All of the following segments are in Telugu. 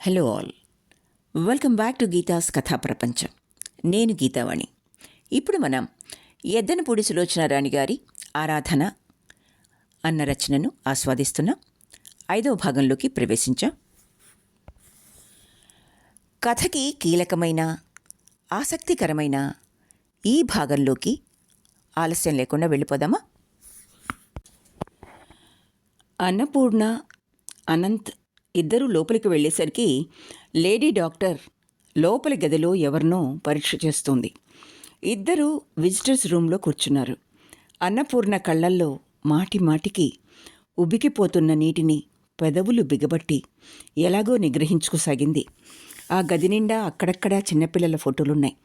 Hello all, welcome back to Geetha's కథా ప్రపంచం. నేను గీతావాణి. ఇప్పుడు మనం ఎద్దనపూడి సులోచన రాణి గారి ఆరాధన అన్న రచనను ఆస్వాదిస్తున్నాం. 5వ భాగంలోకి ప్రవేశించాం. కథకి కీలకమైన ఆసక్తికరమైన ఈ భాగంలోకి ఆలస్యం లేకుండా వెళ్ళిపోదామా? అన్నపూర్ణ, అనంత్ ఇద్దరూ లోపలికి వెళ్ళేసరికి లేడీ డాక్టర్ లోపలి గదిలో ఎవరినో పరీక్ష చేస్తుంది. ఇద్దరూ విజిటర్స్ రూమ్లో కూర్చున్నారు. అన్నపూర్ణ కళ్ళల్లో మాటి మాటికి ఉబికిపోతున్న నీటిని పెదవులు బిగబట్టి ఎలాగో నిగ్రహించుకోసాగింది. ఆ గది నిండా అక్కడక్కడా చిన్నపిల్లల ఫోటోలున్నాయి.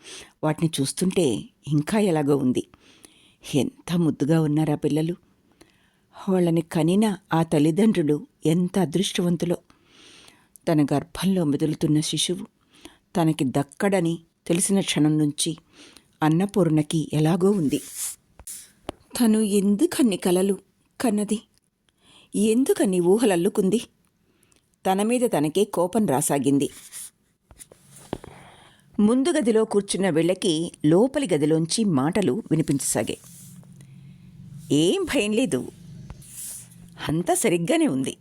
వాటిని చూస్తుంటే ఇంకా ఎలాగో ఉంది. ఎంత ముద్దుగా ఉన్నారా పిల్లలు! వాళ్ళని కనిన ఆ తల్లిదండ్రులు ఎంత అదృష్టవంతులో! తన గర్భంలో మెదులుతున్న శిశువు తనకి దక్కడని తెలిసిన క్షణం నుంచి అన్నపూర్ణకి ఎలాగో ఉంది. తను ఎందుకన్ని కలలు కన్నది? ఎందుకన్ని ఊహలల్లుకుంది? తన మీద తనకే కోపం రాసాగింది. ముందు గదిలో కూర్చున్న వీళ్ళకి లోపలి గదిలోంచి మాటలు వినిపించసాగాయి. ఏం భయం లేదు, అంతా సరిగ్గానే ఉంది.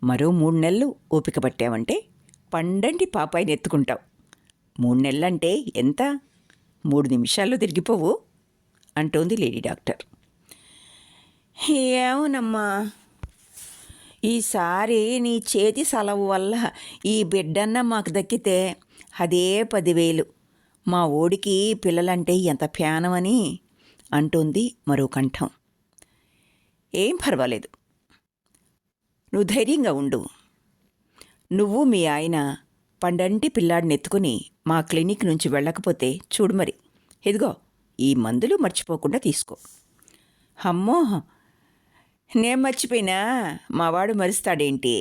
మరో 3 నెలలు ఓపిక పట్టావంటే పండంటి పాపాయిని ఎత్తుకుంటావు. 3 నెలలంటే ఎంత? 3 నిమిషాల్లో తిరిగిపోవు అంటోంది లేడీ డాక్టర్. ఏమోనమ్మా, ఈసారి నీ చేతి సెలవు వల్ల ఈ బిడ్డన్న మాకు దక్కితే అదే 10,000. మా ఓడికి పిల్లలంటే ఎంత ప్యానమని అంటోంది మరో కంఠం. ఏం పర్వాలేదు, నువ్వు ధైర్యంగా ఉండు. నువ్వు మీ ఆయన పండంటి పిల్లాడిని ఎత్తుకుని మా క్లినిక్ నుంచి వెళ్ళకపోతే చూడు మరి, ఇదిగో ఈ మందులు మర్చిపోకుండా తీసుకో. అమ్మో, నేను మర్చిపోయినా మావాడు మరుస్తాడేంటి?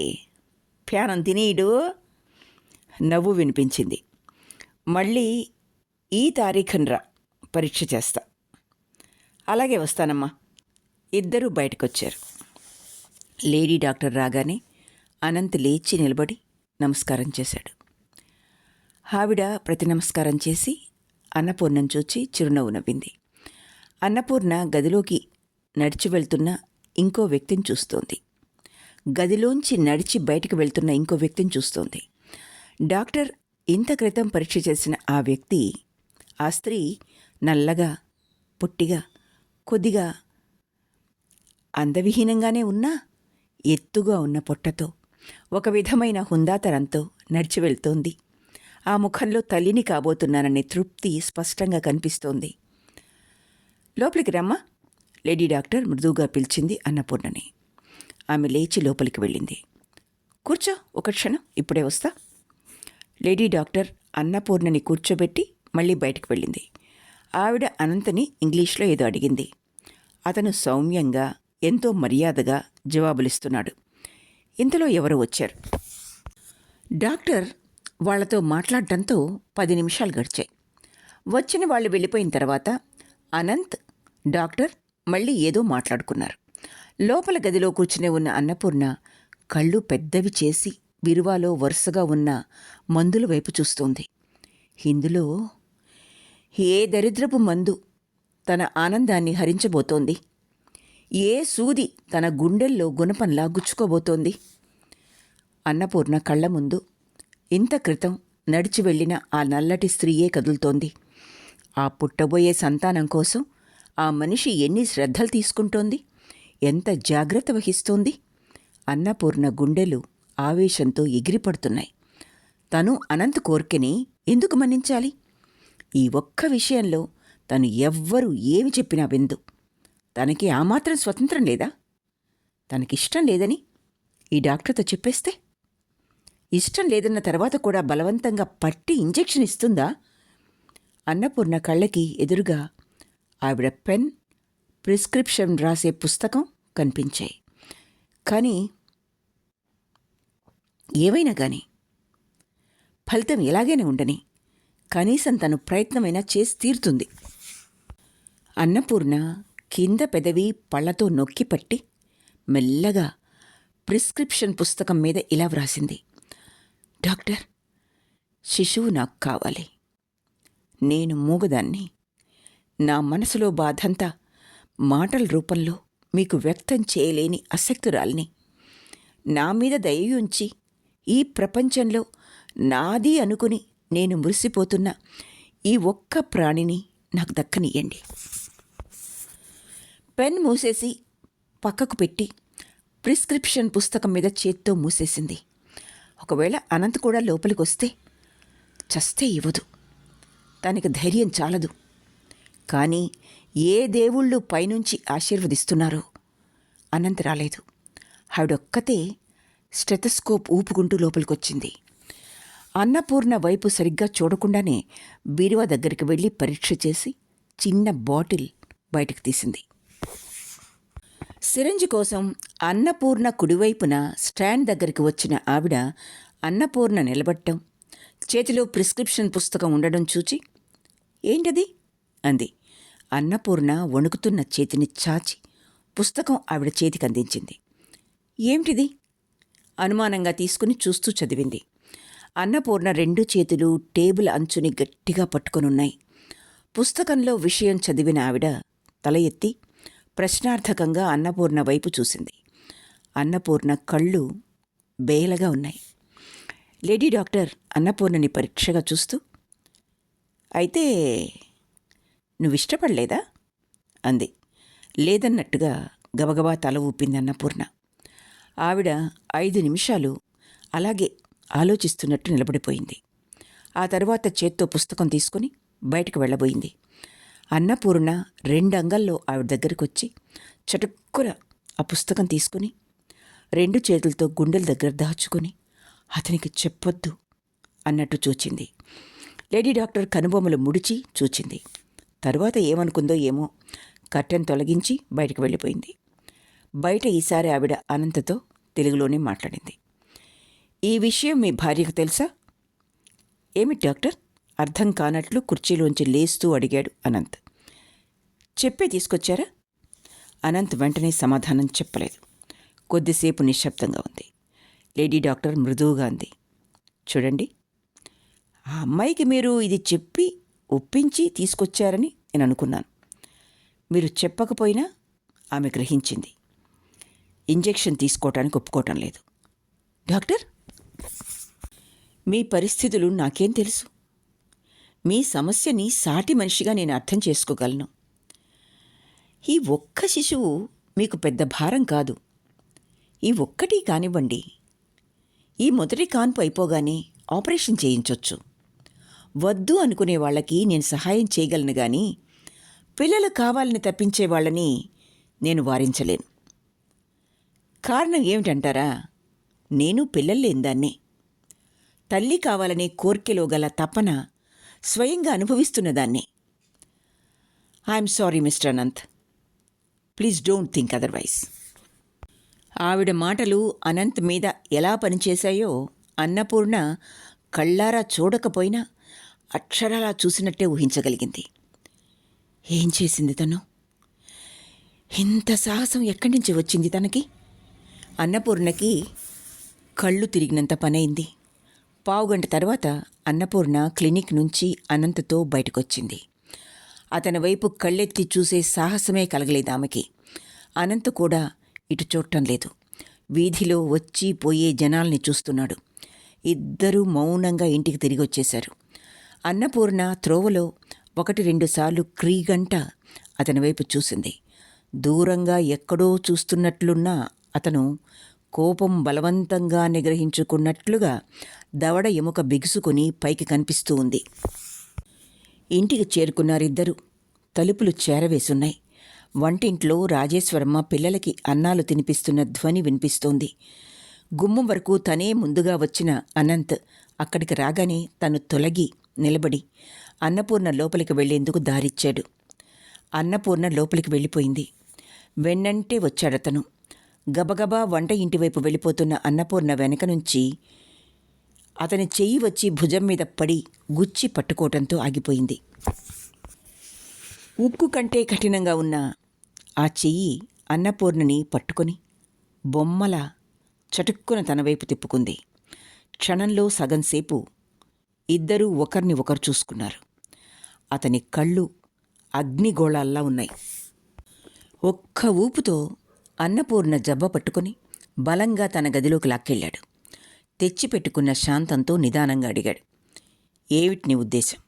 ప్యానం తినీడు. నవ్వు వినిపించింది. మళ్ళీ ఈ తారీఖునరా పరీక్ష చేస్తా. అలాగే వస్తానమ్మా. ఇద్దరూ బయటకొచ్చారు. లేడీ డాక్టర్ రాగానే అనంత్ లేచి నిలబడి నమస్కారం చేశాడు. ఆవిడ ప్రతి నమస్కారం చేసి అన్నపూర్ణను చూచి చిరునవ్వు నవ్వింది. అన్నపూర్ణ గదిలోకి నడిచి వెళ్తున్న ఇంకో వ్యక్తిని చూస్తోంది. గదిలోంచి నడిచి బయటికి వెళ్తున్న ఇంకో వ్యక్తిని చూస్తోంది. డాక్టర్ ఇంత క్రితం పరీక్ష చేసిన ఆ వ్యక్తి, ఆ స్త్రీ నల్లగా, పొట్టిగా, కొద్దిగా అందవిహీనంగానే ఉన్నా ఎత్తుగా ఉన్న పొట్టతో, ఒక విధమైన హుందాతనంతో నడిచి వెళ్తోంది. ఆ ముఖంలో తల్లిని కాబోతున్నాననే తృప్తి స్పష్టంగా కనిపిస్తోంది. లోపలికి రమ్మా, లేడీ డాక్టర్ మృదువుగా పిలిచింది అన్నపూర్ణని. ఆమె లేచి లోపలికి వెళ్ళింది. కూర్చో, ఒక క్షణం, ఇప్పుడే వస్తా. లేడీ డాక్టర్ అన్నపూర్ణని కూర్చోబెట్టి మళ్ళీ బయటకు వెళ్ళింది. ఆవిడ అనంతని ఇంగ్లీష్లో ఏదో అడిగింది. అతను సౌమ్యంగా, ఎంతో మర్యాదగా జవాబులిస్తున్నాడు. ఇంతలో ఎవరో వచ్చారు. డాక్టర్ వాళ్లతో మాట్లాడటంతో 10 నిమిషాలు గడిచాయి. వచ్చిన వాళ్ళు వెళ్ళిపోయిన తర్వాత అనంత్, డాక్టర్ మళ్ళీ ఏదో మాట్లాడుకున్నారు. లోపల గదిలో కూర్చుని ఉన్న అన్నపూర్ణ కళ్ళు పెద్దవి చేసి విరువాలో వరుసగా ఉన్న మందుల వైపు చూస్తోంది. ఇందులో ఏ దరిద్రపు మందు తన ఆనందాన్ని హరించబోతోంది? ఏ సూది తన గుండెల్లో గుణపంలా గుచ్చుకోబోతోంది? అన్నపూర్ణ కళ్ళ ముందు ఇంత క్రితం నడిచి వెళ్ళిన ఆ నల్లటి స్త్రీయే కదులుతోంది. ఆ పుట్టబోయే సంతానం కోసం ఆ మనిషి ఎన్ని శ్రద్ధలు తీసుకుంటోంది, ఎంత జాగ్రత్త వహిస్తోంది. అన్నపూర్ణ గుండెలు ఆవేశంతో ఎగిరిపడుతున్నాయి. తను అనంత్ కోర్కెని ఎందుకు మన్నించాలి? ఈ ఒక్క విషయంలో తను ఎవ్వరూ ఏమి చెప్పినా విందు. తనకి ఆ మాత్రం స్వతంత్రం లేదా? తనకిష్టం లేదని ఈ డాక్టర్తో చెప్పేస్తే? ఇష్టం లేదన్న తర్వాత కూడా బలవంతంగా పట్టి ఇంజెక్షన్ ఇస్తుందా? అన్నపూర్ణ కళ్ళకి ఎదురుగా ఆవిడ పెన్, ప్రిస్క్రిప్షన్ రాసే పుస్తకం కనిపించాయి. కానీ ఏవైనా కానీ ఫలితం ఎలాగైనా ఉండని, కనీసం తను ప్రయత్నమైనా చేసి తీరుతుంది. అన్నపూర్ణ కింద పెదవి పళ్లతో నొక్కిపట్టి మెల్లగా ప్రిస్క్రిప్షన్ పుస్తకం మీద ఇలా వ్రాసింది: డాక్టర్, శిశువు నాకు కావాలి. నేను మూగదాన్ని. నా మనసులో బాధంతా మాటల రూపంలో మీకు వ్యక్తం చేయలేని అశక్తురాల్ని. నా మీద దయయుంచి ఈ ప్రపంచంలో నాది అనుకుని నేను మురిసిపోతున్న ఈ ఒక్క ప్రాణిని నాకు దక్కనియండి. పెన్ మూసేసి పక్కకు పెట్టి ప్రిస్క్రిప్షన్ పుస్తకం మీద చేత్తో మూసేసింది. ఒకవేళ అనంత్ కూడా లోపలికి వస్తే చస్తే ఇవ్వదు. తనకి ధైర్యం చాలదు. కానీ ఏ దేవుళ్ళు పైనుంచి ఆశీర్వదిస్తున్నారో అనంత్ రాలేదు. ఆవిడొక్కతే స్టెథోస్కోప్ ఊపుకుంటూ లోపలికొచ్చింది. అన్నపూర్ణ వైపు సరిగ్గా చూడకుండానే బీరువా దగ్గరికి వెళ్ళి పరీక్ష చేసి చిన్న బాటిల్ బయటకు తీసింది. సిరంజి కోసం అన్నపూర్ణ కుడివైపున స్టాండ్ దగ్గరికి వచ్చిన ఆవిడ అన్నపూర్ణ నిలబడటం, చేతిలో ప్రిస్క్రిప్షన్ పుస్తకం ఉండడం చూచి, ఏంటది అంది. అన్నపూర్ణ వణుకుతున్న చేతిని చాచి పుస్తకం ఆవిడ చేతికి అందించింది. ఏమిటిది అనుమానంగా తీసుకుని చూస్తూ చదివింది. అన్నపూర్ణ 2 చేతులు టేబుల్ అంచుని గట్టిగా పట్టుకొనున్నాయి. పుస్తకంలో విషయం చదివిన ఆవిడ తల ఎత్తి ప్రశ్నార్థకంగా అన్నపూర్ణ వైపు చూసింది. అన్నపూర్ణ కళ్ళు బేలగా ఉన్నాయి. లేడీ డాక్టర్ అన్నపూర్ణని పరీక్షగా చూస్తూ, అయితే నువ్విష్టపడలేదా అంది. లేదన్నట్టుగా గబగబా తల ఊపింది అన్నపూర్ణ. ఆవిడ 5 నిమిషాలు అలాగే ఆలోచిస్తున్నట్టు నిలబడిపోయింది. ఆ తర్వాత చేత్తో పుస్తకం తీసుకుని బయటకు వెళ్ళబోయింది. అన్నపూర్ణ 2 అంగల్లో ఆవిడ దగ్గరకొచ్చి చటుక్కున ఆ పుస్తకం తీసుకుని 2 చేతులతో గుండెల దగ్గర దాచుకొని అతనికి చెప్పొద్దు అన్నట్టు చూచింది. లేడీ డాక్టర్ కనుబొమ్మలు ముడిచి చూచింది. తరువాత ఏమనుకుందో ఏమో కర్టెన్ తొలగించి బయటకు వెళ్ళిపోయింది. బయట ఈసారి ఆవిడ అనంతతో తెలుగులోనే మాట్లాడింది. ఈ విషయం మీ భార్యకు తెలుసా? ఏమిటి డాక్టర్? అర్థం కానట్లు కుర్చీలోంచి లేస్తూ అడిగాడు అనంత్. చెప్పే తీసుకొచ్చారా? అనంత్ వెంటనే సమాధానం చెప్పలేదు. కొద్దిసేపు నిశ్శబ్దంగా ఉంది. లేడీ డాక్టర్ మృదువుగా అంది, చూడండి, ఆ అమ్మాయికి మీరు ఇది చెప్పి ఒప్పించి తీసుకొచ్చారని నేను అనుకున్నాను. మీరు చెప్పకపోయినా ఆమె గ్రహించింది. ఇంజెక్షన్ తీసుకోవటానికి ఒప్పుకోవటం లేదు. డాక్టర్, మీ పరిస్థితులు నాకేం తెలుసు? మీ సమస్యని సాటి మనిషిగా నేను అర్థం చేసుకోగలను. ఈ ఒక్క శిశువు మీకు పెద్ద భారం కాదు. ఈ ఒక్కటి కానివ్వండి. ఈ మొదటి కాన్పు అయిపోగానే ఆపరేషన్ చేయించొచ్చు. వద్దు అనుకునే వాళ్ళకి నేను సహాయం చేయగలను గాని పిల్లలు కావాలని తప్పించే వాళ్ళని నేను వారించలేను. కారణం ఏమిటంటారా? నేను పిల్లలు లేనిదాన్నే. తల్లి కావాలనే కోర్కెలో గల తపన స్వయంగా అనుభవిస్తున్నదాన్నే. I'm sorry mister Anant. Please don't think otherwise. ఆవిడ మాటలు అనంత్ మీద ఎలా పనిచేశాయో అన్నపూర్ణ కళ్ళారా చూడకపోయినా అక్షరాలా చూసినట్టే ఊహించగలిగింది. ఏం చేసింది తను? ఇంత సాహసం ఎక్కడి నుంచి వచ్చింది తనకి? అన్నపూర్ణకి కళ్ళు తిరిగినంత పనైంది. పావుగంట తర్వాత అన్నపూర్ణ క్లినిక్ నుంచి అనంత్తో బయటకొచ్చింది. అతని వైపు కళ్ళెత్తి చూసే సాహసమే కలగలేదు ఆమెకి. అనంత్ కూడా ఇటు చూడటం లేదు. వీధిలో వచ్చి పోయే జనాల్ని చూస్తున్నాడు. ఇద్దరూ మౌనంగా ఇంటికి తిరిగి వచ్చేశారు. అన్నపూర్ణ త్రోవలో 1-2 సార్లు క్రీగంట అతని వైపు చూసింది. దూరంగా ఎక్కడో చూస్తున్నట్లున్న అతను కోపం బలవంతంగా నిగ్రహించుకున్నట్లుగా దవడ ఎముక బిగుసుకుని పైకి కనిపిస్తూ ఉంది. ఇంటికి చేరుకున్నారిద్దరూ. తలుపులు చేరవేసున్నాయి. వంటింట్లో రాజేశ్వరమ్మ పిల్లలకి అన్నాలు తినిపిస్తున్న ధ్వని వినిపిస్తోంది. గుమ్మం వరకు తనే ముందుగా వచ్చిన అనంత్ అక్కడికి రాగానే తను తొలగి నిలబడి అన్నపూర్ణ లోపలికి వెళ్లేందుకు దారిచ్చాడు. అన్నపూర్ణ లోపలికి వెళ్ళిపోయింది. వెన్నంటే వచ్చాడతను. గబగబా వంట ఇంటివైపు వెళ్ళిపోతున్న అన్నపూర్ణ వెనక నుంచి అతని చెయ్యి వచ్చి భుజం మీద పడి గుచ్చి పట్టుకోవటంతో ఆగిపోయింది. ఉక్కు కంటే కఠినంగా ఉన్న ఆ చెయ్యి అన్నపూర్ణని పట్టుకొని బొమ్మలా చటుక్కున తన వైపు తిప్పుకుంది. క్షణంలో సగంసేపు ఇద్దరూ ఒకరిని ఒకరు చూసుకున్నారు. అతని కళ్ళు అగ్నిగోళాల్లా ఉన్నాయి. ఒక్క ఊపుతో అన్నపూర్ణ జబ్బ పట్టుకుని బలంగా తన గదిలోకి లాక్కెళ్ళాడు. తెచ్చిపెట్టుకున్న శాంతంతో నిదానంగా అడిగాడు, ఏమిటి నీ ఉద్దేశం?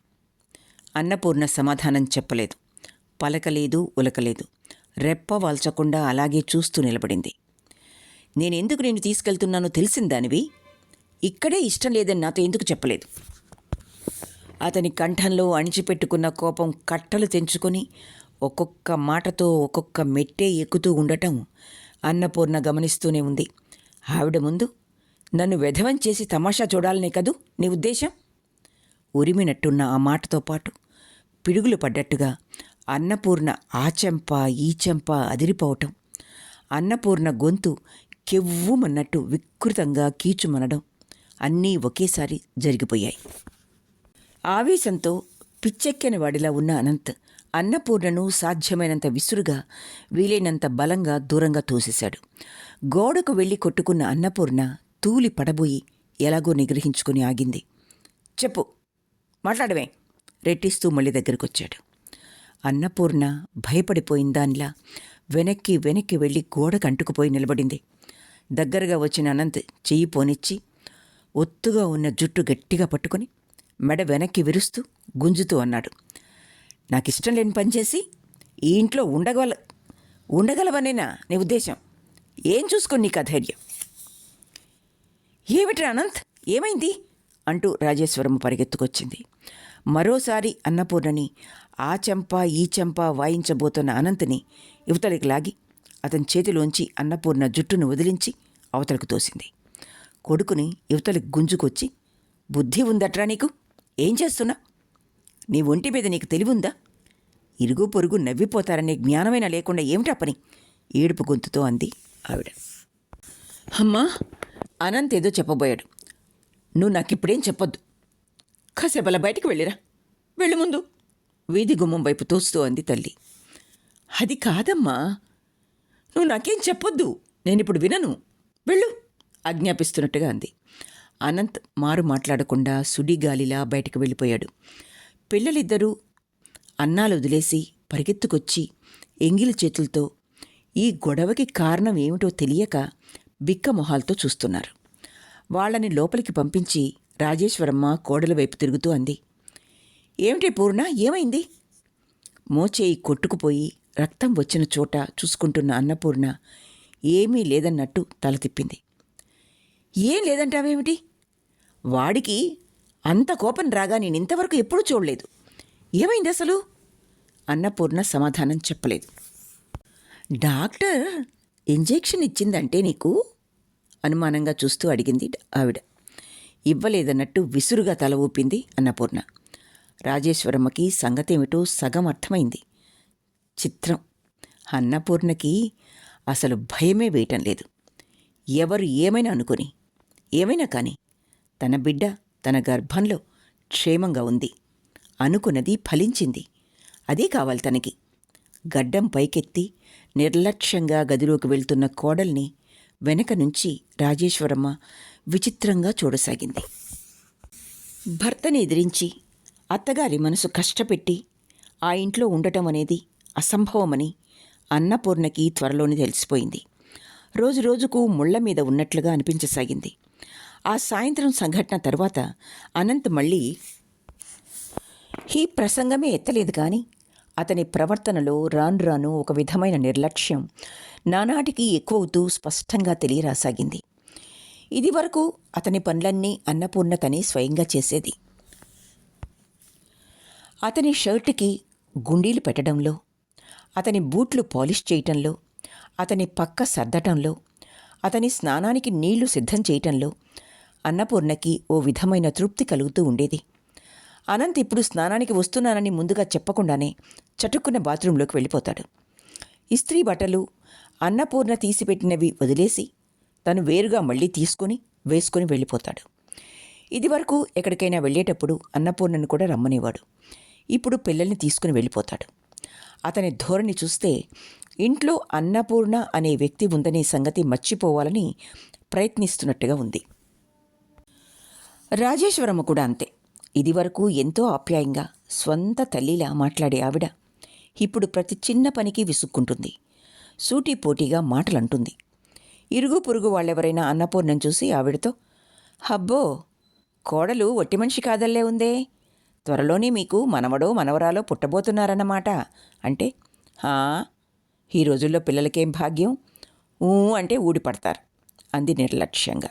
అన్నపూర్ణ సమాధానం చెప్పలేదు. పలకలేదు, ఉలకలేదు. రెప్ప వాల్చకుండా అలాగే చూస్తూ నిలబడింది. నేనెందుకు నిన్ను తీసుకెళ్తున్నానో తెలిసిందానివి? ఇక్కడే ఇష్టం లేదని నాతో ఎందుకు చెప్పలేదు? అతని కంఠంలో అణిచిపెట్టుకున్న కోపం కట్టలు తెంచుకొని ఒక్కొక్క మాటతో ఒక్కొక్క మెట్టే ఎక్కుతూ ఉండటం అన్నపూర్ణ గమనిస్తూనే ఉంది. ఆవిడ ముందు నన్ను వెధవం చేసి తమాషా చూడాలనే కదూ నీ ఉద్దేశం? ఉరిమినట్టున్న ఆ మాటతో పాటు పిడుగులు పడ్డట్టుగా అన్నపూర్ణ ఆ చెంప ఈ చెంప అదిరిపోవటం, అన్నపూర్ణ గొంతు కెవ్వుమన్నట్టు వికృతంగా కీచుమనడం అన్నీ ఒకేసారి జరిగిపోయాయి. ఆవేశంతో పిచ్చెక్కిన వాడిలా ఉన్న అనంత్ అన్నపూర్ణను సాధ్యమైనంత విసురుగా, వీలైనంత బలంగా దూరంగా తోసేశాడు. గోడకు వెళ్ళి కొట్టుకున్న అన్నపూర్ణ తూలి పడబోయి ఎలాగో నిగ్రహించుకుని ఆగింది. చెప్పు, మాట్లాడవే రెట్టిస్తూ మళ్ళీ దగ్గరకొచ్చాడు. అన్నపూర్ణ భయపడిపోయిందానిలా వెనక్కి వెనక్కి వెళ్ళి గోడకు అంటుకుపోయి నిలబడింది. దగ్గరగా వచ్చిన అనంత్ చెయ్యి పోనిచ్చి ఒత్తుగా ఉన్న జుట్టు గట్టిగా పట్టుకుని మెడ వెనక్కి విరుస్తూ గుంజుతూ అన్నాడు, నాకిష్టం లేని పనిచేసి ఈ ఇంట్లో ఉండగలవనేనా నీ ఉద్దేశం? ఏం చూసుకొని నీకు అధైర్యం? ఏమిట్రా అనంత్, ఏమైంది అంటూ రాజేశ్వరమ్మ పరిగెత్తుకొచ్చింది. మరోసారి అన్నపూర్ణని ఆ చెంప ఈ చెంప వాయించబోతున్న అనంత్ని యువతలికి లాగి అతని చేతిలోంచి అన్నపూర్ణ జుట్టును వదిలించి అవతలకు తోసింది. కొడుకుని యువతలికి గుంజుకొచ్చి, బుద్ధి ఉందట్రా నీకు? ఏం చేస్తున్నా? నీ ఒంటి మీద నీకు తెలివుందా? ఇరుగు పొరుగు నవ్విపోతారనే జ్ఞానమైనా లేకుండా ఏమిటా పని? ఏడుపు గొంతుతో అంది ఆవిడ. అమ్మా, అనంత్ ఏదో చెప్పబోయాడు. నువ్వు నాకిప్పుడేం చెప్పొద్దు. కాసేపలా బయటికి వెళ్ళిరా, వెళ్ళి ముందు వీధి గుమ్మం వైపు తోస్తూ అంది తల్లి. అది కాదమ్మా, నువ్వు నాకేం చెప్పొద్దు, నేనిప్పుడు వినను, వెళ్ళు ఆజ్ఞాపిస్తున్నట్టుగా అంది. అనంత్ మారు మాట్లాడకుండా సుడిగాలిలా బయటకు వెళ్ళిపోయాడు. పిల్లలిద్దరూ అన్నాలు వదిలేసి పరిగెత్తుకొచ్చి ఎంగిలి చేతులతో ఈ గొడవకి కారణం ఏమిటో తెలియక బిక్క మొహాలతో చూస్తున్నారు. వాళ్ళని లోపలికి పంపించి రాజేశ్వరమ్మ కోడల వైపు తిరుగుతూ అంది, ఏమిటి పూర్ణ, ఏమైంది? మోచేయి కొట్టుకుపోయి రక్తం వచ్చిన చోట చూసుకుంటున్న అన్నపూర్ణ ఏమీ లేదన్నట్టు తల తిప్పింది. ఏం లేదంటావేమిటి? వాడికి అంత కోపం రాగా నేనింతవరకు ఎప్పుడూ చూడలేదు. ఏమైంది అసలు? అన్నపూర్ణ సమాధానం చెప్పలేదు. డాక్టర్ ఇంజెక్షన్ ఇచ్చిందంటే నీకు? అనుమానంగా చూస్తూ అడిగింది ఆవిడ. ఇవ్వలేదన్నట్టు విసురుగా తల ఊపింది అన్నపూర్ణ. రాజేశ్వరమ్మకి సంగతేమిటో సగం అర్థమైంది. చిత్రం, అన్నపూర్ణకి అసలు భయమే వేయటం లేదు. ఎవరు ఏమైనా అనుకుని, ఏమైనా కానీ తన బిడ్డ తన గర్భంలో క్షేమంగా ఉంది. అనుకున్నది ఫలించింది. అదే కావాలి తనకి. గడ్డం పైకెత్తి నిర్లక్ష్యంగా గదిలోకి వెళ్తున్న కోడల్ని వెనక నుంచి రాజేశ్వరమ్మ విచిత్రంగా చూడసాగింది. భర్తని ఎదిరించి అత్తగారి మనసు కష్టపెట్టి ఆ ఇంట్లో ఉండటం అనేది అసంభవమని అన్నపూర్ణకి త్వరలోనే తెలిసిపోయింది. రోజురోజుకు ముళ్ల మీద ఉన్నట్లుగా అనిపించసాగింది. ఆ సాయంత్రం సంఘటన తర్వాత అనంత్ మళ్ళీ ఈ ప్రసంగమే ఎత్తలేదు. కానీ అతని ప్రవర్తనలో రాను రాను ఒక విధమైన నిర్లక్ష్యం నానాటికి ఎక్కువవుతూ స్పష్టంగా తెలియరాసాగింది. ఇదివరకు అతని పనులన్నీ అన్నపూర్ణ తనే స్వయంగా చేసేది. అతని షర్టుకి గుండీలు పెట్టడంలో, అతని బూట్లు పాలిష్ చేయటంలో, అతని పక్క సర్దటంలో, అతని స్నానానికి నీళ్లు సిద్ధం చేయటంలో అన్నపూర్ణకి ఓ విధమైన తృప్తి కలుగుతూ ఉండేది. అనంత్ ఇప్పుడు స్నానానికి వస్తున్నానని ముందుగా చెప్పకుండానే చటుక్కున్న బాత్రూంలోకి వెళ్ళిపోతాడు. ఇస్త్రీ బట్టలు అన్నపూర్ణ తీసిపెట్టినవి వదిలేసి తను వేరుగా మళ్ళీ తీసుకుని వేసుకుని వెళ్ళిపోతాడు. ఇదివరకు ఎక్కడికైనా వెళ్ళేటప్పుడు అన్నపూర్ణను కూడా రమ్మనేవాడు. ఇప్పుడు పిల్లల్ని తీసుకుని వెళ్ళిపోతాడు. అతని ధోరణి చూస్తే ఇంట్లో అన్నపూర్ణ అనే వ్యక్తి ఉందనే సంగతి మర్చిపోవాలని ప్రయత్నిస్తున్నట్టుగా ఉంది. రాజేశ్వరమ్మ కూడా అంతే. ఇదివరకు ఎంతో ఆప్యాయంగా స్వంత తల్లిలా మాట్లాడే ఆవిడ ఇప్పుడు ప్రతి చిన్న పనికి విసుక్కుంటుంది. సూటిపోటీగా మాటలంటుంది. ఇరుగు పొరుగు వాళ్ళెవరైనా అన్నపూర్ణం చూసి ఆవిడతో, హబ్బో, కోడలు ఒట్టి మనిషి కాదల్లే ఉందే, త్వరలోనే మీకు మనవడో మనవరాలో పుట్టబోతున్నారన్నమాట అంటే, హా, ఈ రోజుల్లో పిల్లలకేం భాగ్యం, ఊ అంటే ఊడిపడతారు అంది నిర్లక్ష్యంగా.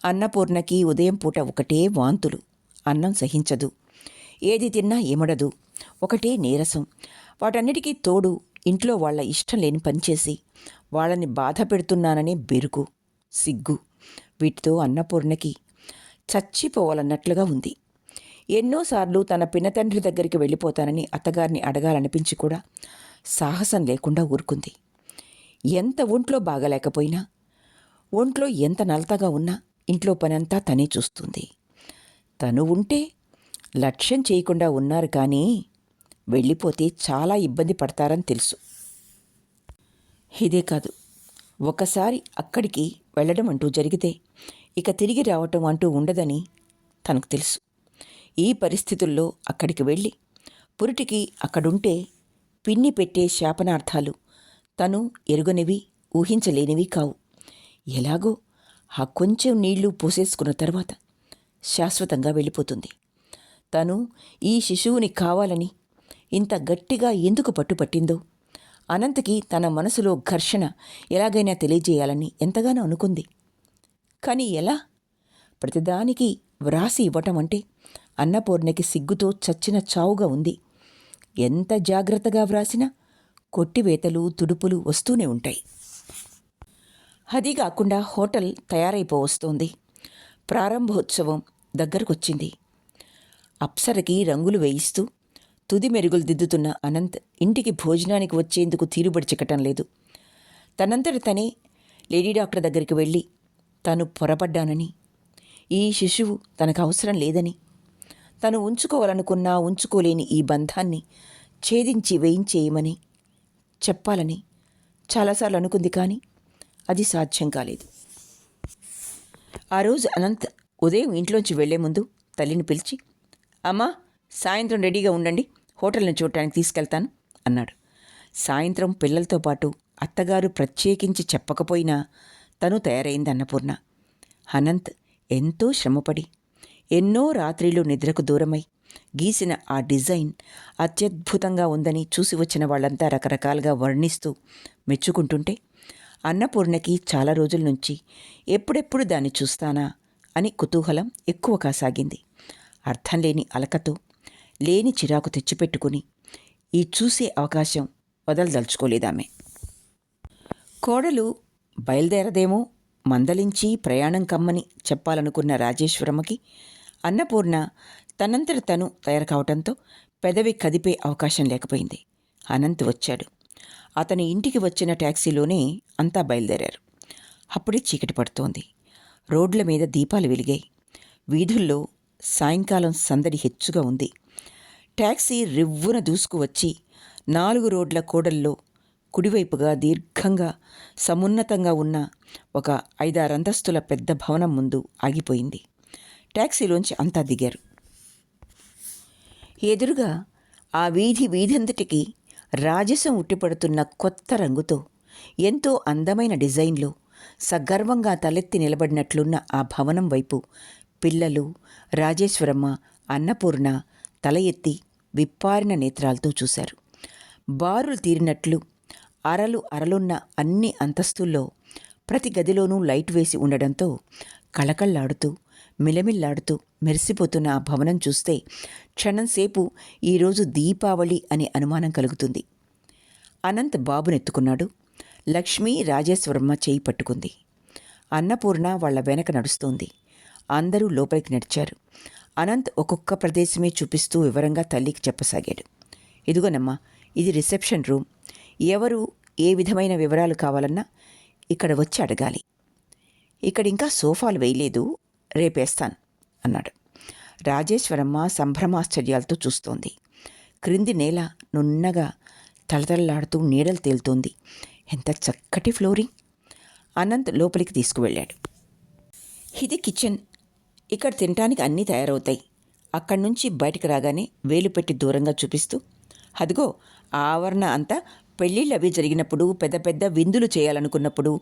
అన్నపూర్ణకి ఉదయం పూట ఒకటే వాంతులు. అన్నం సహించదు, ఏది తిన్నా ఏమడదు, ఒకటే నీరసం. వాటన్నిటికీ తోడు ఇంట్లో వాళ్ళ ఇష్టం లేని పనిచేసి వాళ్ళని బాధ పెడుతున్నాననే బెరుకు, సిగ్గు. వీటితో అన్నపూర్ణకి చచ్చిపోవాలన్నట్లుగా ఉంది. ఎన్నోసార్లు తన పినతండ్రి దగ్గరికి వెళ్ళిపోతానని అత్తగారిని అడగాలనిపించి కూడా సాహసం లేకుండా ఊరుకుంది. ఎంత ఒంట్లో బాగలేకపోయినా, ఒంట్లో ఎంత నలతగా ఉన్నా ఇంట్లో పనంతా తనే చూస్తుంది. తను ఉంటే లక్ష్యం చేయకుండా ఉన్నారు, కానీ వెళ్ళిపోతే చాలా ఇబ్బంది పడతారని తెలుసు. ఇదే కాదు, ఒకసారి అక్కడికి వెళ్ళడం అంటూ జరిగితే ఇక తిరిగి రావటం అంటూ ఉండదని తనకు తెలుసు. ఈ పరిస్థితుల్లో అక్కడికి వెళ్ళి పురిటికి అక్కడుంటే పిన్ని పెట్టే శాపనార్థాలు తను ఎరుగనివి, ఊహించలేనివి కావు. ఎలాగో ఆ కొంచెం నీళ్లు పోసేసుకున్న తర్వాత శాశ్వతంగా వెళ్ళిపోతుంది. తను ఈ శిశువుని కావాలని ఇంత గట్టిగా ఎందుకు పట్టుపట్టిందో, అనంతకి తన మనసులో ఘర్షణ ఎలాగైనా తెలియజేయాలని ఎంతగానో అనుకుంది. కానీ ఎలా? ప్రతిదానికి వ్రాసి ఇవ్వటం అంటే అన్నపూర్ణకి సిగ్గుతో చచ్చిన చావుగా ఉంది. ఎంత జాగ్రత్తగా వ్రాసినా కొట్టివేతలు, తుడుపులు వస్తూనే ఉంటాయి. అది కాకుండా హోటల్ తయారైపోవస్తోంది. ప్రారంభోత్సవం దగ్గరకొచ్చింది. అప్సరకి రంగులు వేయిస్తూ తుది మెరుగులు దిద్దుతున్న అనంత్ ఇంటికి భోజనానికి వచ్చేందుకు తీరుబడి చిక్కటం లేదు. తనంతట తనే లేడీ డాక్టర్ దగ్గరికి వెళ్ళి తను పొరపడ్డానని, ఈ శిశువు తనకు అవసరం లేదని, తను ఉంచుకోవాలనుకున్నా ఉంచుకోలేని ఈ బంధాన్ని ఛేదించి వేయించేయమని చెప్పాలని చాలాసార్లు అనుకుంది. కానీ అది సాధ్యం కాలేదు. ఆ రోజు అనంత్ ఉదయం ఇంట్లోంచి వెళ్లే ముందు తల్లిని పిలిచి, అమ్మా, సాయంత్రం రెడీగా ఉండండి, హోటల్ని చూడటానికి తీసుకెళ్తాను అన్నాడు. సాయంత్రం పిల్లలతో పాటు అత్తగారు ప్రత్యేకించి చెప్పకపోయినా తను తయారైంది అన్నపూర్ణ. అనంత్ ఎంతో శ్రమపడి ఎన్నో రాత్రిళ్ళు నిద్రకు దూరమై గీసిన ఆ డిజైన్ అత్యద్భుతంగా ఉందని చూసి వచ్చిన వాళ్ళంతా రకరకాలుగా వర్ణిస్తూ మెచ్చుకుంటుంటే అన్నపూర్ణకి చాలా రోజుల నుంచి ఎప్పుడెప్పుడు దాన్ని చూస్తానా అని కుతూహలం ఎక్కువ కాసాగింది. అర్థం లేని అలకతో, లేని చిరాకు తెచ్చిపెట్టుకుని ఈ చూసే అవకాశం వదలదలుచుకోలేదామె. కోడలు బయలుదేరదేమో మందలించి ప్రయాణం కమ్మని చెప్పాలనుకున్న రాజేశ్వరమ్మకి అన్నపూర్ణ తనంతట తను తయారు కావటంతో పెదవి కదిపే అవకాశం లేకపోయింది. అనంత్ వచ్చాడు. అతని ఇంటికి వచ్చిన ట్యాక్సీలోనే అంతా బయలుదేరారు. అప్పుడే చీకటి పడుతోంది. రోడ్ల మీద దీపాలు వెలిగాయి. వీధుల్లో సాయంకాలం సందడి హెచ్చుగా ఉంది. ట్యాక్సీ రివ్వున దూసుకువచ్చి 4 రోడ్ల కూడల్లో కుడివైపుగా దీర్ఘంగా సమున్నతంగా ఉన్న ఒక 5-6 అంతస్తుల పెద్ద భవనం ముందు ఆగిపోయింది. ట్యాక్సీలోంచి అంతా దిగారు. ఎదురుగా ఆ వీధంతటికి రాజసం ఉట్టిపడుతున్న కొత్త రంగుతో ఎంతో అందమైన డిజైన్లో సగర్వంగా తలెత్తి నిలబడినట్లున్న ఆ భవనం వైపు పిల్లలు, రాజేశ్వరమ్మ, అన్నపూర్ణ తల ఎత్తి విప్పారిన నేత్రాలతో చూశారు. బారులు తీరినట్లు అరలున్న అన్ని అంతస్తుల్లో ప్రతి గదిలోనూ లైట్ వేసి ఉండడంతో కళకళ్లాడుతూ మిలమిల్లాడుతూ మెరిసిపోతున్న ఆ భవనం చూస్తే క్షణంసేపు ఈరోజు దీపావళి అనే అనుమానం కలుగుతుంది. అనంత్ బాబునెత్తుకున్నాడు. లక్ష్మీ రాజేశ్వరమ్మ చేయి పట్టుకుంది. అన్నపూర్ణ వాళ్ల వెనక నడుస్తోంది. అందరూ లోపలికి నడిచారు. అనంత్ ఒక్కొక్క ప్రదేశమే చూపిస్తూ వివరంగా తల్లికి చెప్పసాగాడు. ఇదిగోనమ్మా, ఇది రిసెప్షన్ రూమ్. ఎవరు ఏ విధమైన వివరాలు కావాలన్నా ఇక్కడ వచ్చి అడగాలి. ఇక్కడింకా సోఫాలు వేయలేదు, రేపేస్తాను అన్నాడు. రాజేశ్వరమ్మ సంభ్రమాశ్చర్యాలతో చూస్తోంది. క్రింది నేల నున్నగా తలతలలాడుతూ నీడలు తేలుతోంది. ఎంత చక్కటి ఫ్లోరింగ్! అనంత్ లోపలికి తీసుకువెళ్ళాడు. ఇది కిచెన్. ఇక్కడ తినటానికి అన్నీ తయారవుతాయి. అక్కడి నుంచి బయటికి రాగానే వేలు పెట్టి దూరంగా చూపిస్తూ, అదిగో ఆ ఆవరణ అంతా పెళ్ళిళ్ళు అవి జరిగినప్పుడు, పెద్ద పెద్ద విందులు చేయాలనుకున్నప్పుడు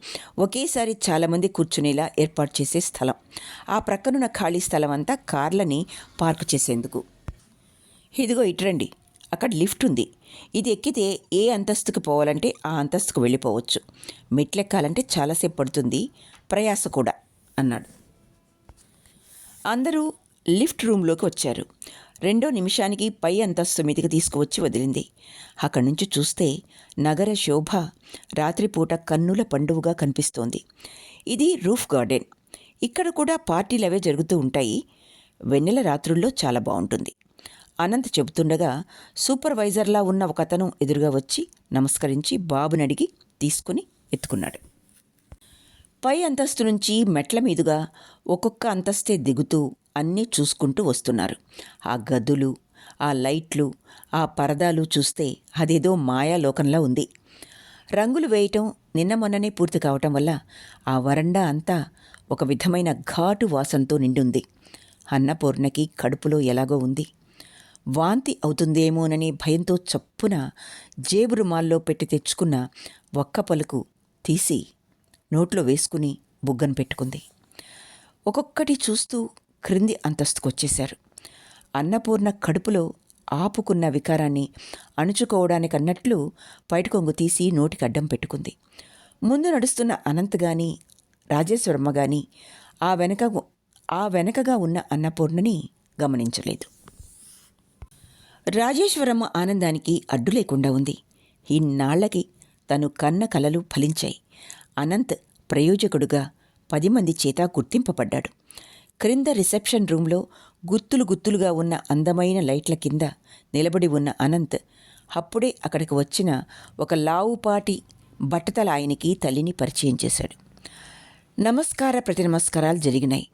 ఒకేసారి చాలామంది కూర్చునేలా ఏర్పాటు చేసే స్థలం. ఆ ప్రక్కనున్న ఖాళీ స్థలం అంతా కార్లని పార్కు చేసేందుకు. ఇదిగో ఇటురండి, అక్కడ లిఫ్ట్ ఉంది. ఇది ఎక్కితే ఏ అంతస్తుకు పోవాలంటే ఆ అంతస్తుకు వెళ్ళిపోవచ్చు. మెట్లెక్కాలంటే చాలాసేపు పడుతుంది, ప్రయాస కూడా అన్నాడు. అందరూ లిఫ్ట్ రూమ్లోకి వచ్చారు. 2వ నిమిషానికి పై అంతస్తు మీదకి తీసుకువచ్చి వదిలింది. అక్కడి నుంచి చూస్తే నగర శోభ రాత్రిపూట కన్నుల పండువగా కనిపిస్తోంది. ఇది రూఫ్ గార్డెన్. ఇక్కడ కూడా పార్టీలవే జరుగుతూ ఉంటాయి. వెన్నెల రాత్రుల్లో చాలా బాగుంటుంది. అనంత్ చెబుతుండగా సూపర్వైజర్లా ఉన్న ఒకతను ఎదురుగా వచ్చి నమస్కరించి బాబుని అడిగి తీసుకుని ఎత్తుకున్నాడు. పై అంతస్తు నుంచి మెట్ల మీదుగా ఒక్కొక్క అంతస్తే దిగుతూ అన్నీ చూసుకుంటూ వస్తున్నారు. ఆ గదులు, ఆ లైట్లు, ఆ పరదాలు చూస్తే అదేదో మాయాలోకంలా ఉంది. రంగులు వేయటం నిన్న మొన్ననే పూర్తి కావటం వల్ల ఆ వరండా అంతా ఒక విధమైన ఘాటు వాసనతో నిండుంది. అన్నపూర్ణకి కడుపులో ఎలాగో ఉంది. వాంతి అవుతుందేమోనని భయంతో చప్పున జేబు రుమాల్లో పెట్టి తెచ్చుకున్న ఒక్క పలుకు తీసి నోట్లో వేసుకుని బుగ్గను పెట్టుకుంది. ఒక్కొక్కటి చూస్తూ క్రింది అంతస్తుకొచ్చేశారు. అన్నపూర్ణ కడుపులో ఆపుకున్న వికారాన్ని అణుచుకోవడానికన్నట్లు పైటకొంగు తీసి నోటికి అడ్డం పెట్టుకుంది. ముందు నడుస్తున్న అనంత్ గాని రాజేశ్వరమ్మ గాని ఆ వెనకగా ఉన్న అన్నపూర్ణని గమనించలేదు. రాజేశ్వరమ్మ ఆనందానికి అడ్డు లేకుండా ఉంది. ఇన్నాళ్లకి తను కన్న కలలు ఫలించాయి. అనంత్ ప్రయోజకుడుగా 10 మంది చేత గుర్తింపబడ్డాడు. క్రింద రిసెప్షన్ రూంలో గుత్తులు గుత్తులుగా ఉన్న అందమైన లైట్ల కింద నిలబడి ఉన్న అనంత్ అప్పుడే అక్కడికి వచ్చిన ఒక లావుపాటి బట్టతల ఆయనకి తల్లిని పరిచయం చేశాడు. ప్రతి నమస్కారాలు జరిగినాయి.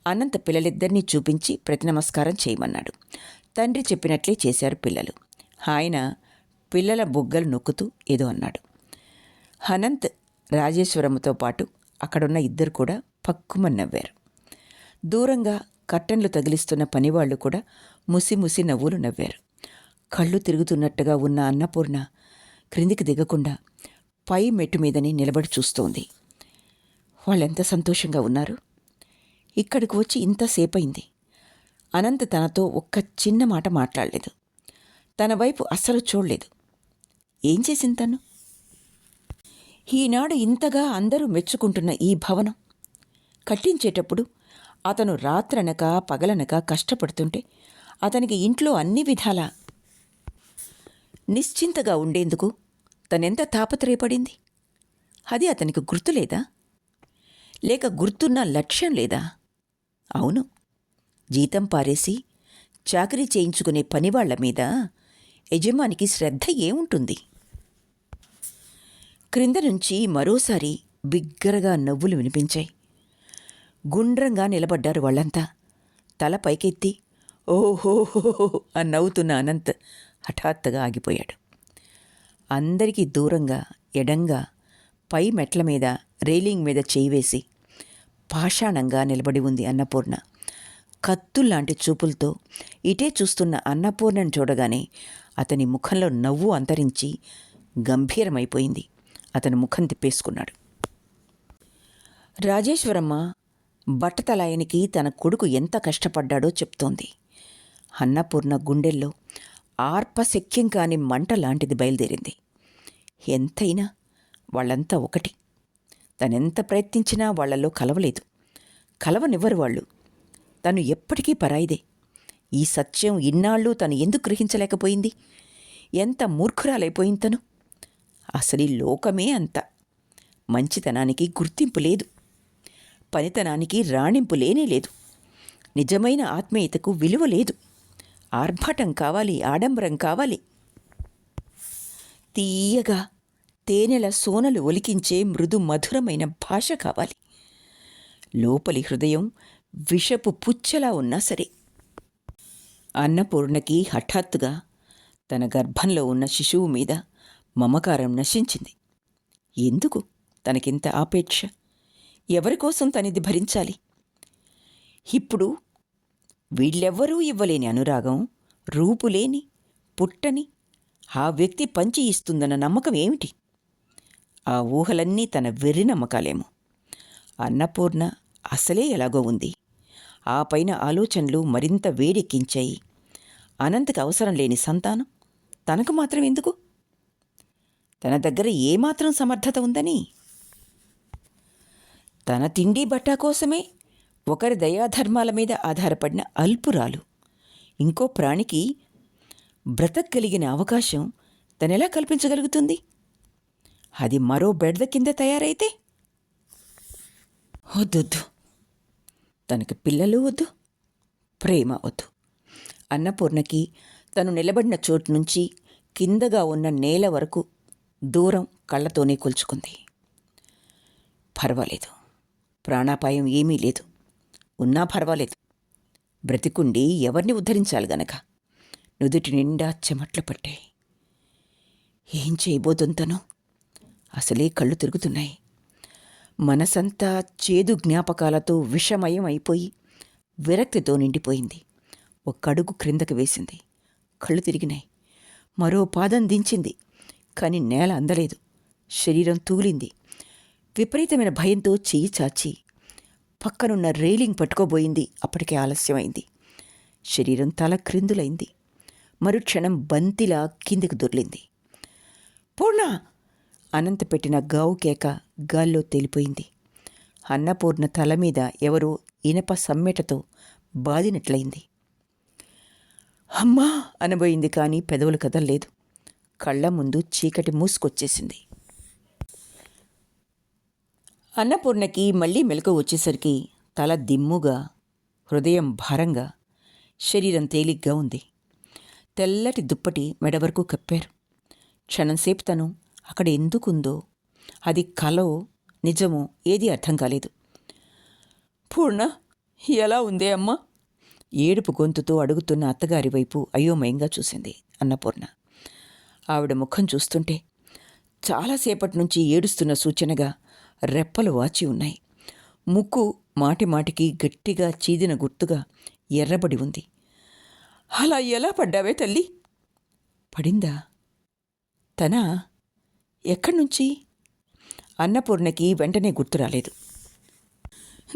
అనంత్ పిల్లలిద్దరినీ చూపించి ప్రతి నమస్కారం చేయమన్నాడు. తండ్రి చెప్పినట్లే చేశారు పిల్లలు. ఆయన పిల్లల బుగ్గలు నొక్కుతూ ఏదో అన్నాడు. అనంత్ రాజేశ్వరమ్మతో పాటు అక్కడున్న ఇద్దరు కూడా పక్కుమని నవ్వారు. దూరంగా కర్టన్లు తగిలిస్తున్న పనివాళ్లు కూడా ముసి నవ్వులు నవ్వారు. కళ్ళు తిరుగుతున్నట్టుగా ఉన్న అన్నపూర్ణ క్రిందికి దిగకుండా పై మెట్టు మీదని నిలబడి చూస్తోంది. వాళ్ళెంత సంతోషంగా ఉన్నారు. ఇక్కడికి వచ్చి ఇంతసేపయింది. అనంత్ తనతో ఒక్క చిన్న మాట మాట్లాడలేదు. తన వైపు అస్సలు చూడలేదు. ఏం చేసింది తను? ఈనాడు ఇంతగా అందరూ మెచ్చుకుంటున్న ఈ భవనం కట్టించేటప్పుడు అతను రాత్రనక పగలనక కష్టపడుతుంటే అతనికి ఇంట్లో అన్ని విధాలా నిశ్చింతగా ఉండేందుకు తనెంత తాపత్రయపడింది. అది అతనికి గుర్తులేదా? లేక గుర్తున్న లక్ష్యం లేదా? అవును, జీతం పారేసి చాకరీ చేయించుకునే పనివాళ్ల మీద యజమానికి శ్రద్ధ ఏముంటుంది? క్రింద నుంచి మరోసారి బిగ్గరగా నవ్వులు వినిపించాయి. గుండ్రంగా నిలబడ్డారు వాళ్ళంతా. తల పైకెత్తి ఓహోహో అని నవ్వుతున్న అనంత్ హఠాత్తుగా ఆగిపోయాడు. అందరికీ దూరంగా ఎడంగా పై మెట్ల మీద రైలింగ్ మీద చేయి వేసి పాషాణంగా నిలబడి ఉంది అన్నపూర్ణ. కత్తుల్లాంటి చూపులతో ఇటే చూస్తున్న అన్నపూర్ణను చూడగానే అతని ముఖంలో నవ్వు అంతరించి గంభీరమైపోయింది. అతను ముఖం తిప్పేసుకున్నాడు. రాజేశ్వరమ్మ బట్టతలాయనికి తన కొడుకు ఎంత కష్టపడ్డాడో చెప్తోంది. అన్నపూర్ణ గుండెల్లో ఆర్పశక్యం కాని మంట లాంటిది బయలుదేరింది. ఎంతైనా వాళ్ళంతా ఒకటి. తనెంత ప్రయత్నించినా వాళ్లలో కలవలేదు. కలవనివ్వరు వాళ్ళు. తను ఎప్పటికీ పరాయిదే. ఈ సత్యం ఇన్నాళ్ళు తను ఎందుకు గ్రహించలేకపోయింది? ఎంత మూర్ఖురాలైపోయింది తను. అసలు ఈ లోకమే అంత. మంచితనానికి గుర్తింపు లేదు, పనితనానికి రాణింపు లేనే లేదు, నిజమైన ఆత్మీయతకు విలువ లేదు. ఆర్భాటం కావాలి, ఆడంబరం కావాలి. తీయగా తేనెల సోనలు ఒలికించే మృదు మధురమైన భాష కావాలి. లోపలి హృదయం విషపు పుచ్చలా ఉన్నా సరే. అన్నపూర్ణకి హఠాత్తుగా తన గర్భంలో ఉన్న శిశువు మీద మమకారం నశించింది. ఎందుకు తనకింత ఆపేక్ష? ఎవరికోసం తనిది భరించాలి? ఇప్పుడు వీళ్ళెవ్వరూ ఇవ్వలేని అనురాగం, రూపులేని, పుట్టని ఆ వ్యక్తి పంచి ఇస్తుందన్న నమ్మకం ఏమిటి? ఆ ఊహలన్నీ తన వెర్రి నమ్మకాలేమో. అన్నపూర్ణ అసలే ఎలాగో ఉంది. ఆ పైన ఆలోచనలు మరింత వేడెక్కించాయి. అనంతకు అవసరం లేని సంతానం తనకు మాత్రం ఎందుకు? తన దగ్గర ఏమాత్రం సమర్థత ఉందని? తన తిండి బట్టా కోసమే ఒకరి దయాధర్మాల మీద ఆధారపడిన అల్పురాలు ఇంకో ప్రాణికి బ్రతకగలిగిన అవకాశం తనెలా కల్పించగలుగుతుంది? అది మరో బెడద కింద తయారైతే? వద్దొద్దు. తనకి పిల్లలు వద్దు, ప్రేమ వద్దు. అన్నపూర్ణకి తను నిలబడిన చోటు నుంచి కిందగా ఉన్న నేల వరకు దూరం కళ్ళతోనే కొలుచుకుంది. పర్వాలేదు, ప్రాణాపాయం ఏమీ లేదు. ఉన్నా పర్వాలేదు. బ్రతికుండి ఎవరిని ఉద్ధరించాలి గనక. నుదుటి నిండా చెమట్లు పట్టాయి. ఏం చేయబోతుంతను? అసలే కళ్ళు తిరుగుతున్నాయి. మనసంతా చేదు జ్ఞాపకాలతో విషమయం అయిపోయి విరక్తితో నిండిపోయింది. ఒక్కడుగు క్రిందకు వేసింది. కళ్ళు తిరిగినాయి. మరో పాదం దించింది. కాని నేల అందలేదు. శరీరం తూలింది. విపరీతమైన భయంతో చెయ్యి చాచి పక్కనున్న రైలింగ్ పట్టుకోబోయింది. అప్పటికే ఆలస్యమైంది. శరీరం తల క్రిందులైంది. మరుక్షణం బంతిలా కిందికి దొర్లింది. పూర్ణ! అనంత పెట్టిన గావు కేక గాల్లో తేలిపోయింది. అన్నపూర్ణ తల మీద ఎవరో ఇనప సమ్మెటతో బాదినట్లయింది. అమ్మా అనబోయింది. కానీ పెదవులు కదల్లేదు. కళ్ళ ముందు చీకటి మూసుకొచ్చేసింది. అన్నపూర్ణకి మళ్ళీ మెలకువ వచ్చేసరికి తల దిమ్ముగా, హృదయం భారంగా, శరీరం తేలిగ్గా ఉంది. తెల్లటి దుప్పటి మెడ వరకు కప్పారు. క్షణంసేపు తను అక్కడ ఎందుకుందో, అది కలో నిజమో ఏదీ అర్థం కాలేదు. పూర్ణ, ఎలా ఉందే అమ్మా? ఏడుపు గొంతుతో అడుగుతున్న అత్తగారి వైపు అయోమయంగా చూసింది అన్నపూర్ణ. ఆవిడ ముఖం చూస్తుంటే చాలాసేపటి నుంచి ఏడుస్తున్న సూచనగా రెప్పలు వాచి ఉన్నాయి. ముక్కు మాటిమాటికి గట్టిగా చీదిన గుర్తుగా ఎర్రబడి ఉంది. అలా ఎలా పడ్డావే తల్లి? పడిందా? తనా? ఎక్కడ్నుంచి? అన్నపూర్ణకి వెంటనే గుర్తు రాలేదు.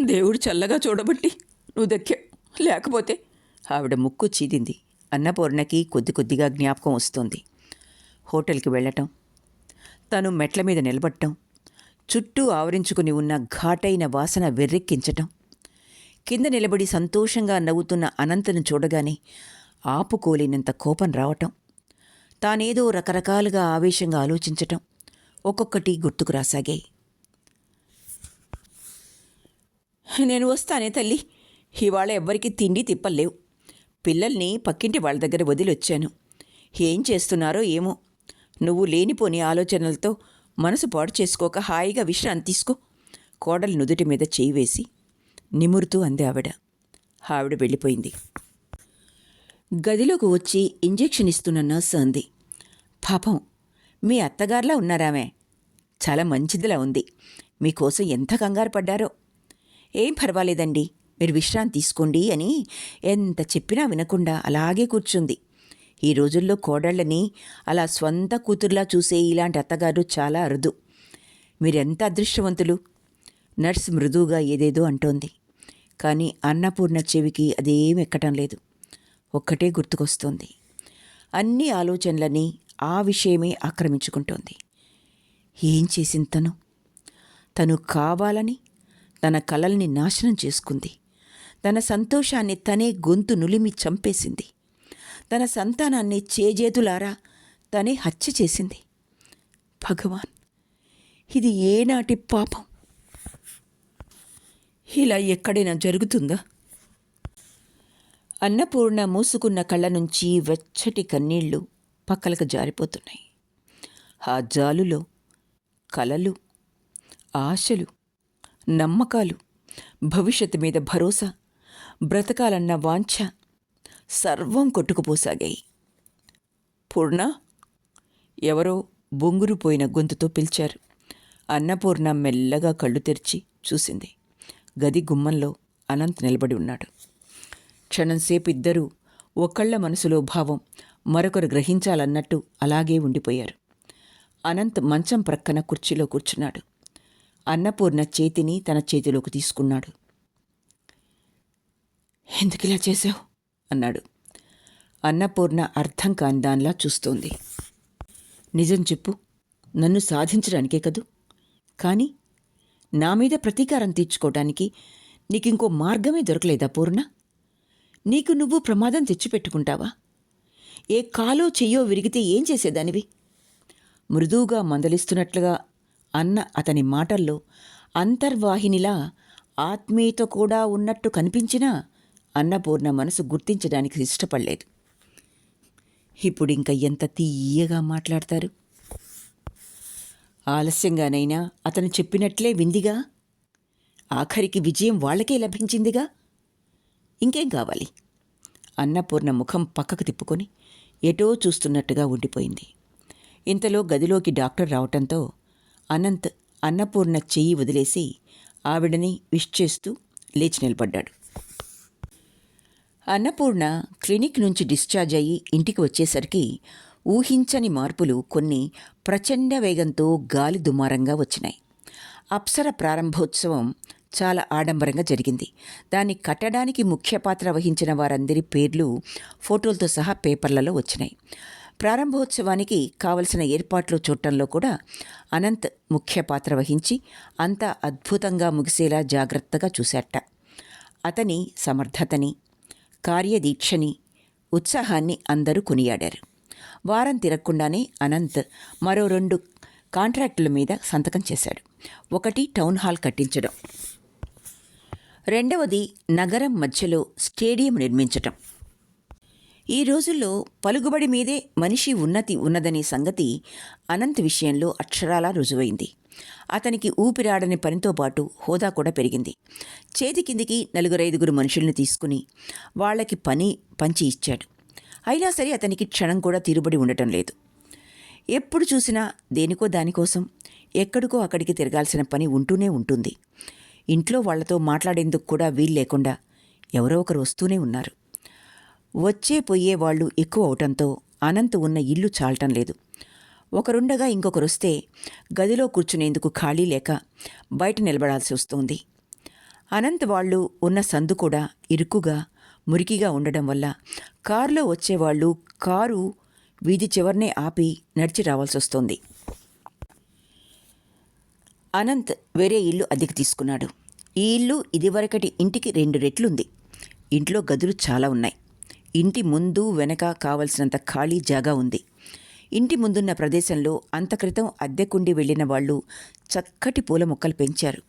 దేవుడు చల్లగా చూడబట్టి నువ్వు దక్కావు, లేకపోతే... ఆవిడ ముక్కు చీదింది. అన్నపూర్ణకి కొద్ది కొద్దిగా జ్ఞాపకం వస్తుంది. హోటల్కి వెళ్ళటం, తను మెట్ల మీద నిలబడటం, చుట్టూ ఆవరించుకుని ఉన్న ఘాటైన వాసన వెర్రెక్కించటం, కింద నిలబడి సంతోషంగా నవ్వుతున్న అనంతను చూడగానే ఆపుకోలేనంత కోపం రావటం, తానేదో రకరకాలుగా ఆవేశంగా ఆలోచించటం ఒక్కొక్కటి గుర్తుకు రాసాగాయి. నేను వస్తానే తల్లి. ఇవాళ ఎవ్వరికీ తిండి తిప్పలేవు. పిల్లల్ని పక్కింటి వాళ్ళ దగ్గర వదిలొచ్చాను. ఏం చేస్తున్నారో ఏమో. నువ్వు లేనిపోని ఆలోచనలతో మనసు పాడు చేసుకోక హాయిగా విశ్రాంతి తీసుకో. కోడలు నుదుటి మీద చేయి వేసి నిమురుతూ అంది ఆవిడ. ఆవిడ వెళ్ళిపోయింది. గదిలోకి వచ్చి ఇంజెక్షన్ ఇస్తున్న నర్సు అంది. పాపం, మీ అత్తగారులా ఉన్నారామె. చాలా మంచిదిలా ఉంది. మీకోసం ఎంత కంగారు పడ్డారో. ఏం పర్వాలేదండి, మీరు విశ్రాంతి తీసుకోండి అని ఎంత చెప్పినా వినకుండా అలాగే కూర్చుంది. ఈ రోజుల్లో కోడళ్ళని అలా స్వంత కూతుర్లా చూసే ఇలాంటి అత్తగారు చాలా అరుదు. మీరెంత అదృష్టవంతులు. నర్స్ మృదువుగా ఏదేదో అంటోంది. కానీ అన్నపూర్ణ చెవికి అదేం ఎక్కటం లేదు. ఒక్కటే గుర్తుకొస్తోంది. అన్ని ఆలోచనలని ఆ విషయమే ఆక్రమించుకుంటోంది. ఏం చేసింది తను? తను కావాలని తన కలల్ని నాశనం చేసుకుంది. తన సంతోషాన్ని తనే గొంతు నులిమి చంపేసింది. తన సంతానాన్ని చేజేతులారా తనే హత్య చేసింది. భగవాన్, ఇది ఏనాటి పాపం? ఇలా ఎక్కడైనా జరుగుతుందా? అన్నపూర్ణ మూసుకున్న కళ్ళ నుంచి వెచ్చటి కన్నీళ్లు పక్కలకు జారిపోతున్నాయి. ఆ జాలులో కలలు, ఆశలు, నమ్మకాలు, భవిష్యత్తు మీద భరోసా, బ్రతకాలన్న వాంఛ సర్వం కొట్టుకుపోసాగాయి. పూర్ణ! ఎవరో బొంగురుపోయిన గొంతుతో పిలిచారు. అన్నపూర్ణ మెల్లగా కళ్ళు తెరిచి చూసింది. గది గుమ్మంలో అనంత్ నిలబడి ఉన్నాడు. క్షణంసేపు ఇద్దరూ ఒకళ్ళ మనసులో భావం మరొకరు గ్రహించాలన్నట్టు అలాగే ఉండిపోయారు. అనంత్ మంచం ప్రక్కన కుర్చీలో కూర్చున్నాడు. అన్నపూర్ణ చేతిని తన చేతిలోకి తీసుకున్నాడు. ఎందుకిలా చేశావు అన్నాడు. అన్నపూర్ణ అర్థం కాని దానిలా చూస్తోంది. నిజం చెప్పు, నన్ను సాధించడానికే కదూ, కానీ నా మీద ప్రతీకారం తీర్చుకోవటానికి నీకింకో మార్గమే దొరకలేదా పూర్ణ? నీకు నువ్వు ప్రమాదం తెచ్చిపెట్టుకుంటావా? ఏ కాలో చెయ్యో విరిగితే ఏం చేసేదానివి? మృదువుగా మందలిస్తున్నట్లుగా అన్న అతని మాటల్లో అంతర్వాహినిలా ఆత్మీయత కూడా ఉన్నట్టు కనిపించినా అన్నపూర్ణ మనసు గుర్తించడానికి ఇష్టపడలేదు. ఇప్పుడింక ఎంత తీయగా మాట్లాడతారు. ఆలస్యంగానైనా అతను చెప్పినట్లే విందిగా. ఆఖరికి విజయం వాళ్లకే లభించిందిగా. ఇంకేం కావాలి? అన్నపూర్ణ ముఖం పక్కకు తిప్పుకొని ఎటో చూస్తున్నట్టుగా ఉండిపోయింది. ఇంతలో గదిలోకి డాక్టర్ రావటంతో అనంత్ అన్నపూర్ణ చెయ్యి వదిలేసి ఆవిడని విష్ చేస్తూ లేచి నిలబడ్డాడు. అన్నపూర్ణ క్లినిక్ నుంచి డిశ్చార్జ్ అయ్యి ఇంటికి వచ్చేసరికి ఊహించని మార్పులు కొన్ని ప్రచండ వేగంతో గాలి దుమారంగా వచ్చినాయి. అప్సర ప్రారంభోత్సవం చాలా ఆడంబరంగా జరిగింది. దాన్ని కట్టడానికి ముఖ్య పాత్ర వహించిన వారందరి పేర్లు ఫోటోలతో సహా పేపర్లలో వచ్చినాయి. ప్రారంభోత్సవానికి కావలసిన ఏర్పాట్లు చూడటంలో కూడా అనంత్ ముఖ్య పాత్ర వహించి అంతా అద్భుతంగా ముగిసేలా జాగ్రత్తగా చూశాట. అతని సమర్థతని, కార్యదీక్షని, ఉత్సాహాన్ని అందరూ కొనియాడారు. వారం తిరగకుండానే అనంత్ మరో 2 కాంట్రాక్టుల మీద సంతకం చేశాడు. ఒకటి టౌన్ హాల్ కట్టించడం, రెండవది నగరం మధ్యలో స్టేడియం నిర్మించటం. ఈ రోజుల్లో పలుకుబడి మీదే మనిషి ఉన్నతి ఉన్నదనే సంగతి అనంత్ విషయంలో అక్షరాలా రుజువైంది. అతనికి ఊపిరాడని పనితో పాటు హోదా కూడా పెరిగింది. చేతి కిందికి 4-5 మనుషుల్ని తీసుకుని వాళ్ళకి పని పంచి ఇచ్చాడు. అయినా సరే అతనికి క్షణం కూడా తీరుబడి ఉండటం లేదు. ఎప్పుడు చూసినా దేనికో దానికోసం ఎక్కడికో అక్కడికి తిరగాల్సిన పని ఉంటూనే ఉంటుంది. ఇంట్లో వాళ్లతో మాట్లాడేందుకు కూడా వీలు లేకుండా ఎవరో ఒకరు వస్తూనే ఉన్నారు. వచ్చే పోయే వాళ్ళు ఎక్కువ అవటంతో అనంత్ ఉన్న ఇల్లు చాలటం లేదు. ఒకరుండగా ఇంకొకరొస్తే గదిలో కూర్చునేందుకు ఖాళీ లేక బయట నిలబడాల్సి వస్తుంది. అనంత్ వాళ్ళు ఉన్న సందు కూడా ఇరుకుగా మురికిగా ఉండడం వల్ల కారులో వచ్చేవాళ్ళు కారు వీధి చివరనే ఆపి నడిచి రావాల్సి వస్తోంది. అనంత్ వేరే ఇల్లు అద్దెకు తీసుకున్నాడు. ఈ ఇల్లు ఇదివరకటి ఇంటికి 2 రెట్లుంది. ఇంట్లో గదులు చాలా ఉన్నాయి. ఇంటి ముందు వెనక కావలసినంత ఖాళీ జాగా ఉంది. ఇంటి ముందున్న ప్రదేశంలో అంత క్రితం అద్దెకుండి వెళ్లిన వాళ్ళు చక్కటి పూల మొక్కలు పెంచారు.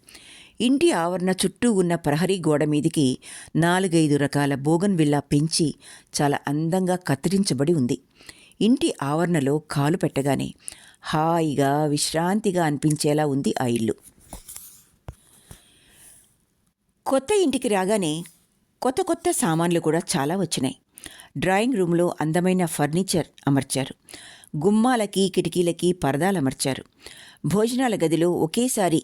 ఇంటి ఆవరణ చుట్టూ ఉన్న ప్రహరీ గోడ మీదికి 4-5 రకాల బోగన్విల్లా పెంచి చాలా అందంగా కత్తిరించబడి ఉంది. ఇంటి ఆవరణలో కాలు పెట్టగానే హాయిగా విశ్రాంతిగా అనిపించేలా ఉంది ఆ ఇల్లు. కొత్త ఇంటికి రాగానే కొత్త కొత్త సామాన్లు కూడా చాలా వచ్చినాయి. డ్రాయింగ్ రూమ్లో అందమైన ఫర్నిచర్ అమర్చారు. గుమ్మాలకి కిటికీలకి పరదాలు అమర్చారు. భోజనాల గదిలో ఒకేసారి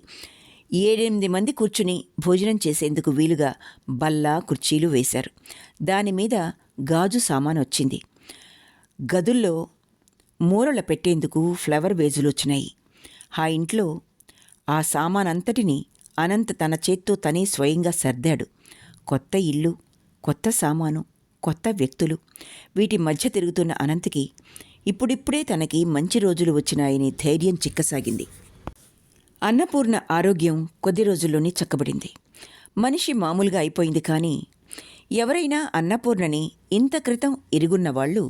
7-8 మంది కూర్చుని భోజనం చేసేందుకు వీలుగా బల్ల కుర్చీలు వేశారు. దానిమీద గాజు సామాను వచ్చింది. గదుల్లో మూరల పెట్టేందుకు ఫ్లవర్ వేజులు వచ్చినాయి. ఆ ఇంట్లో ఆ సామానంతటినీ అనంత్ తన చేత్తో తనే స్వయంగా సర్దాడు. కొత్త ఇల్లు, కొత్త సామాను, కొత్త వ్యక్తులు, వీటి మధ్య తిరుగుతున్న అనంత్కి ఇప్పుడిప్పుడే తనకి మంచి రోజులు వచ్చినాయని ధైర్యం చిక్కసాగింది. అన్నపూర్ణ ఆరోగ్యం కొద్ది రోజుల్లోనే చక్కబడింది. మనిషి మామూలుగా అయిపోయింది. కానీ ఎవరైనా అన్నపూర్ణని ఇంత క్రితం ఇరుగున్న వాళ్ళు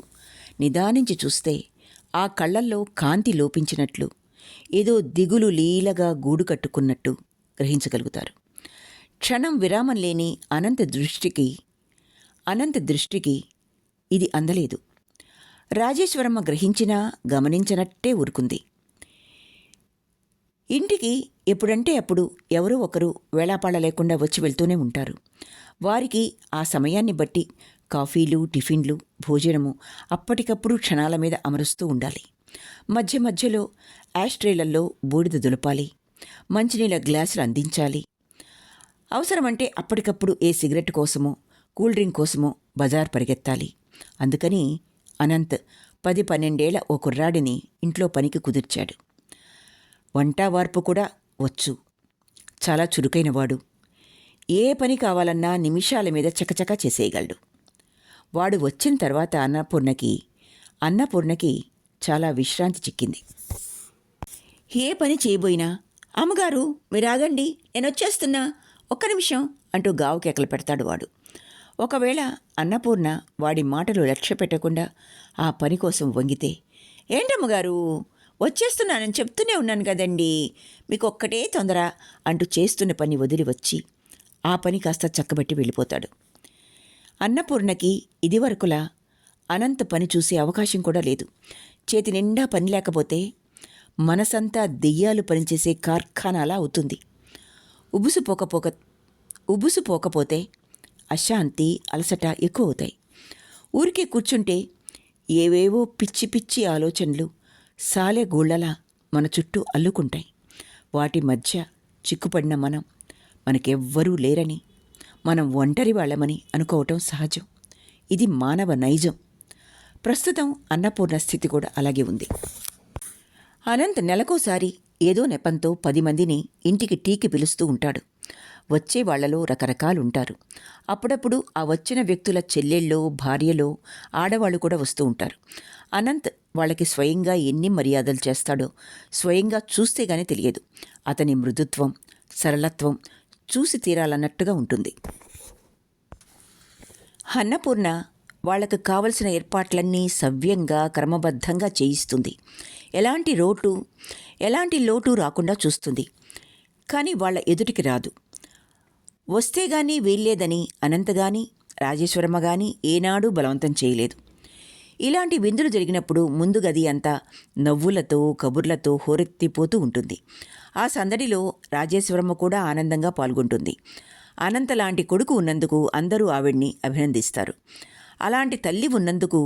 నిదానించి చూస్తే ఆ కళ్ళల్లో కాంతి లోపించినట్లు, ఏదో దిగులు లీలగా గూడు కట్టుకున్నట్టు గ్రహించగలుగుతారు. క్షణం విరామం లేని అనంత దృష్టికి ఇది అందలేదు. రాజేశ్వరమ్మ గ్రహించినా గమనించనట్టే ఊరుకుంది. ఇంటికి ఎప్పుడంటే అప్పుడు ఎవరో ఒకరు వేళాపాళ లేకుండా వచ్చి వెళ్తూనే ఉంటారు. వారికి ఆ సమయాన్ని బట్టి కాఫీలు, టిఫిన్లు, భోజనము అప్పటికప్పుడు క్షణాల మీద అమరుస్తూ ఉండాలి. మధ్య మధ్యలో యాష్ట్రేలల్లో బూడిద దులపాలి, మంచినీళ్ళ గ్లాసులు అందించాలి. అవసరమంటే అప్పటికప్పుడు ఏ సిగరెట్ కోసమో కూల్ డ్రింక్ కోసమో బజార్ పరిగెత్తాలి. అందుకని అనంత్ 10-12 ఓ కుర్రాడిని ఇంట్లో పనికి కుదిర్చాడు. వంట వార్పు కూడా వచ్చు. చాలా చురుకైనవాడు. ఏ పని కావాలన్నా నిమిషాల మీద చకచకా చేసేయగలడు. వాడు వచ్చిన తర్వాత అన్నపూర్ణకి చాలా విశ్రాంతి చిక్కింది. ఏ పని చేయబోయినా అమ్మగారు మీరు ఆగండి, నేను వచ్చేస్తున్నా, ఒక్క నిమిషం అంటూ గావు కేకలు పెడతాడు వాడు. ఒకవేళ అన్నపూర్ణ వాడి మాటలు లక్ష్య పెట్టకుండా ఆ పని కోసం వంగితే, ఏంటమ్మగారు వచ్చేస్తున్నానని చెప్తూనే ఉన్నాను కదండి, మీకు ఒక్కటే తొందర అంటూ చేస్తున్న పని వదిలి వచ్చి ఆ పని కాస్త చక్కబెట్టి వెళ్ళిపోతాడు. అన్నపూర్ణకి ఇదివరకులా అనంత్ పని చూసే అవకాశం కూడా లేదు. చేతి నిండా పని లేకపోతే మనసంతా దెయ్యాలు పనిచేసే కార్ఖానాలా అవుతుంది. ఉబుసుపోకపోతే అశాంతి, అలసట ఎక్కువ అవుతాయి. ఊరికే కూర్చుంటే ఏవేవో పిచ్చి పిచ్చి ఆలోచనలు సాలెగూళ్లలా మన చుట్టూ అల్లుకుంటాయి. వాటి మధ్య చిక్కుపడిన మనకెవ్వరూ లేరని, మనం ఒంటరి వాళ్ళమని అనుకోవటం సహజం. ఇది మానవ నైజం. ప్రస్తుతం అన్నపూర్ణ స్థితి కూడా అలాగే ఉంది. అనంత్ నెలకోసారి ఏదో నెపంతో 10 మందిని ఇంటికి టీకి పిలుస్తూ ఉంటాడు. వచ్చే వాళ్లలో రకరకాలుంటారు. అప్పుడప్పుడు ఆ వచ్చిన వ్యక్తుల చెల్లెళ్ళో భార్యలో ఆడవాళ్ళు కూడా వస్తూ ఉంటారు. అనంత్ వాళ్ళకి స్వయంగా ఎన్ని మర్యాదలు చేస్తాడో స్వయంగా చూస్తే గానీ తెలియదు. అతని మృదుత్వం, సరళత్వం చూసి తీరాలన్నట్టుగా ఉంటుంది. అన్నపూర్ణ వాళ్లకు కావలసిన ఏర్పాట్లన్నీ సవ్యంగా క్రమబద్ధంగా చేయిస్తుంది. ఎలాంటి లోటు రాకుండా చూస్తుంది. కానీ వాళ్ళ ఎదుటికి రాదు. వస్తే గానీ వీల్లేదని అనంత్ గానీ రాజేశ్వరమ్మ గానీ ఏనాడూ బలవంతం చేయలేదు. ఇలాంటి విందులు జరిగినప్పుడు ముందు గది అంతా నవ్వులతో కబుర్లతో హోరెత్తిపోతూ ఉంటుంది. ఆ సందడిలో రాజేశ్వరమ్మ కూడా ఆనందంగా పాల్గొంటుంది. అనంత లాంటి కొడుకు ఉన్నందుకు అందరూ ఆవిడ్ని అభినందిస్తారు. అలాంటి తల్లి ఉన్నందుకు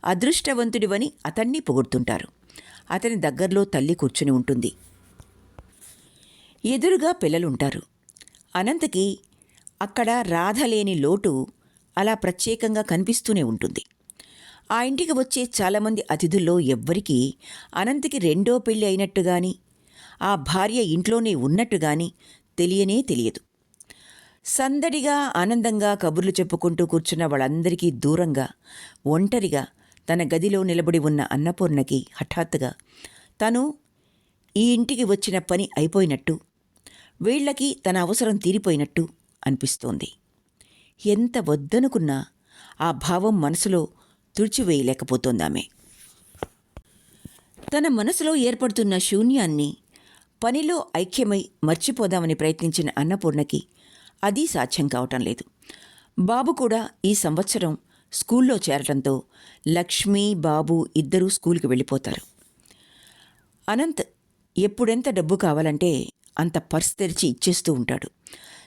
అదృష్టవంతుడివని అతన్ని పొగుడుతుంటారు. అతని దగ్గరలో తల్లి కూర్చుని ఉంటుంది. ఎదురుగా పిల్లలుంటారు. అనంతకి అక్కడ రాధలేని లోటు అలా ప్రత్యేకంగా కనిపిస్తూనే ఉంటుంది. ఆ ఇంటికి వచ్చే చాలామంది అతిథుల్లో ఎవ్వరికీ అనంతకి రెండో పెళ్ళి అయినట్టు గాని, ఆ భార్య ఇంట్లోనే ఉన్నట్టు గాని తెలియదు. సందడిగా ఆనందంగా కబుర్లు చెప్పుకుంటూ కూర్చున్న వాళ్ళందరికీ దూరంగా ఒంటరిగా తన గదిలో నిలబడి ఉన్న అన్నపూర్ణకి హఠాత్తుగా తను ఈ ఇంటికి వచ్చిన పని అయిపోయినట్టు, వీళ్లకి తన అవసరం తీరిపోయినట్టు అనిపిస్తోంది. ఎంత వద్దనుకున్నా ఆ భావం మనసులో తుడిచివేయలేకపోతోందామె. తన మనసులో ఏర్పడుతున్న శూన్యాన్ని పనిలో ఐక్యమై మర్చిపోదామని ప్రయత్నించిన అన్నపూర్ణకి అది సాధ్యం కావటం లేదు. బాబు కూడా ఈ సంవత్సరం స్కూల్లో చేరటంతో లక్ష్మి, బాబు ఇద్దరూ స్కూల్కి వెళ్ళిపోతారు. అనంత్ ఎప్పుడెంత డబ్బు కావాలంటే అంత పర్స్ తెరిచి ఇచ్చేస్తూ ఉంటాడు.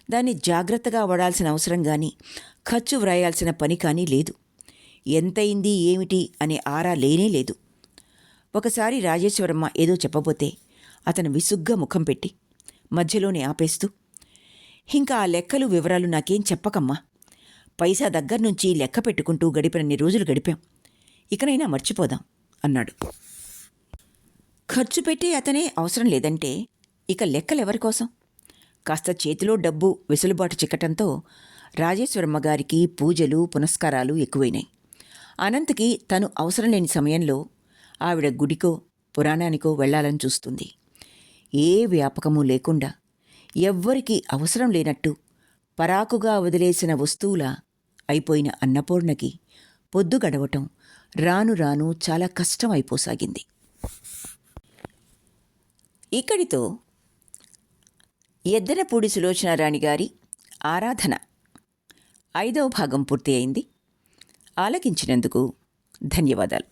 దాన్ని జాగ్రత్తగా వాడాల్సిన అవసరం కానీ, ఖర్చు వ్రాయాల్సిన పని కానీ లేదు. ఎంతయింది ఏమిటి అనే ఆరా లేనే లేదు. ఒకసారి రాజేశ్వరమ్మ ఏదో చెప్పబోతే అతను విసుగ్గా ముఖం పెట్టి మధ్యలోనే ఆపేస్తూ, ఇంకా ఆ లెక్కలు వివరాలు నాకేం చెప్పకమ్మా, పైసా దగ్గర్నుంచి లెక్క పెట్టుకుంటూ గడిపినన్ని రోజులు గడిపాం, ఇకనైనా మర్చిపోదాం అన్నాడు. ఖర్చు పెట్టే అతనే అవసరం లేదంటే ఇక లెక్కలెవరికోసం? కాస్త చేతిలో డబ్బు వెసులుబాటు చిక్కటంతో రాజేశ్వరమ్మ గారికి పూజలు పునస్కారాలు ఎక్కువైనాయి. అనంత్కి తను అవసరం లేని సమయంలో ఆవిడ గుడికో పురాణానికో వెళ్లాలని చూస్తుంది. ఏ వ్యాపకమూ లేకుండా ఎవ్వరికీ అవసరం లేనట్టు పరాకుగా వదిలేసిన వస్తువులా అయిపోయిన అన్నపూర్ణకి పొద్దు గడవటం రాను రాను చాలా కష్టం అయిపోసాగింది. ఇక్కడితో ఎద్దనపూడి సులోచనారాణి గారి ఆరాధన 5వ భాగం పూర్తి అయింది. ఆలకించినందుకు ధన్యవాదాలు.